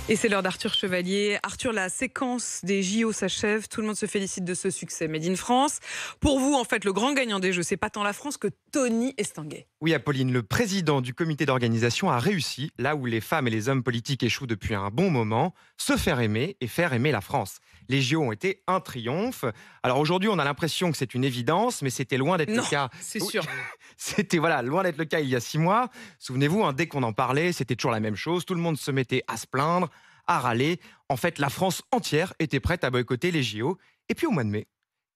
Et c'est l'heure d'Arthur Chevalier. Arthur, la séquence des JO s'achève. Tout le monde se félicite de ce succès Made in France. Pour vous, en fait, le grand gagnant des Jeux, c'est pas tant la France que Tony Estanguet. Oui, Apolline, le président du comité d'organisation a réussi, là où les femmes et les hommes politiques échouent depuis un bon moment, se faire aimer et faire aimer la France. Les JO ont été un triomphe. Alors aujourd'hui, on a l'impression que c'est une évidence, mais c'était loin d'être le cas. C'est Oui, sûr. c'était loin d'être le cas il y a 6 mois. Souvenez-vous, dès qu'on en parlait, c'était toujours la même chose. Tout le monde se mettait à se plaindre, à râler. En fait, la France entière était prête à boycotter les JO. Et puis au mois de mai,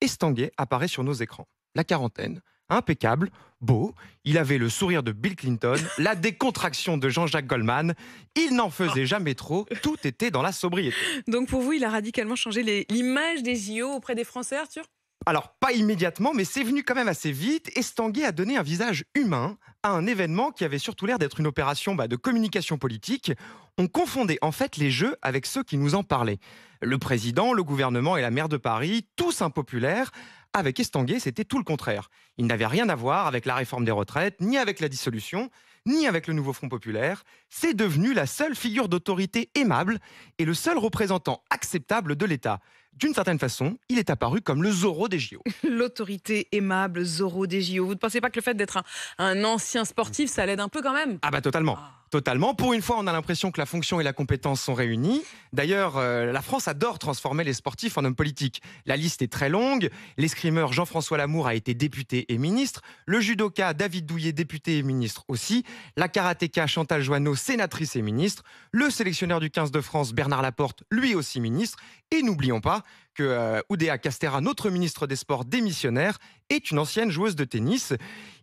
Estanguet apparaît sur nos écrans. La quarantaine, impeccable, beau. Il avait le sourire de Bill Clinton, la décontraction de Jean-Jacques Goldman. Il n'en faisait jamais trop. Tout était dans la sobriété. Donc pour vous, il a radicalement changé l'image des JO auprès des Français, Arthur ? Alors, pas immédiatement, mais c'est venu quand même assez vite. Estanguet a donné un visage humain à un événement qui avait surtout l'air d'être une opération de communication politique. On confondait en fait les Jeux avec ceux qui nous en parlaient. Le président, le gouvernement et la maire de Paris, tous impopulaires. Avec Estanguet, c'était tout le contraire. Il n'avait rien à voir avec la réforme des retraites, ni avec la dissolution, ni avec le nouveau Front populaire. C'est devenu la seule figure d'autorité aimable et le seul représentant acceptable de l'État. D'une certaine façon, il est apparu comme le Zorro des JO. L'autorité aimable, Zorro des JO. Vous ne pensez pas que le fait d'être un ancien sportif, ça l'aide un peu quand même ? Totalement. Totalement. Pour une fois, on a l'impression que la fonction et la compétence sont réunies. D'ailleurs, la France adore transformer les sportifs en hommes politiques. La liste est très longue. L'escrimeur Jean-François Lamour a été député et ministre. Le judoka David Douillet, député et ministre aussi. La karatéka Chantal Joanneau, sénatrice et ministre. Le sélectionneur du 15 de France, Bernard Laporte, lui aussi ministre. Et n'oublions pas que Oudéa Castéra, notre ministre des Sports démissionnaire, est une ancienne joueuse de tennis.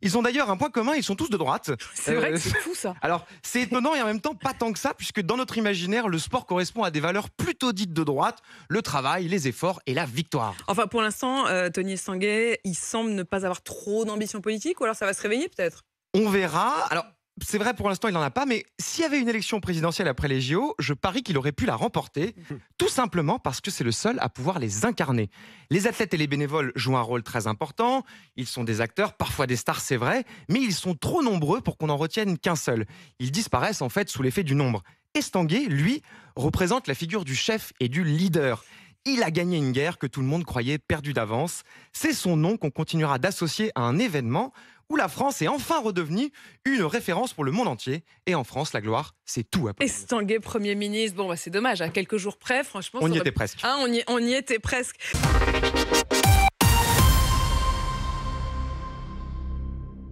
Ils ont d'ailleurs un point commun, ils sont tous de droite. C'est vrai que c'est fou ça. Alors, c'est étonnant et en même temps pas tant que ça, puisque dans notre imaginaire, le sport correspond à des valeurs plutôt dites de droite, le travail, les efforts et la victoire. Enfin, pour l'instant, Tony Estanguet, il semble ne pas avoir trop d'ambition politique, ou alors ça va se réveiller peut-être ? On verra. Alors, c'est vrai, pour l'instant, il n'en a pas, mais s'il y avait une élection présidentielle après les JO, je parie qu'il aurait pu la remporter, tout simplement parce que c'est le seul à pouvoir les incarner. Les athlètes et les bénévoles jouent un rôle très important, ils sont des acteurs, parfois des stars, c'est vrai, mais ils sont trop nombreux pour qu'on n'en retienne qu'un seul. Ils disparaissent en fait sous l'effet du nombre. Estanguet, lui, représente la figure du chef et du leader. Il a gagné une guerre que tout le monde croyait perdue d'avance. C'est son nom qu'on continuera d'associer à un événement où la France est enfin redevenue une référence pour le monde entier. Et en France, la gloire, c'est tout. Estanguet, Premier ministre, bon, c'est dommage, à quelques jours près, franchement. On y était presque. On y était presque.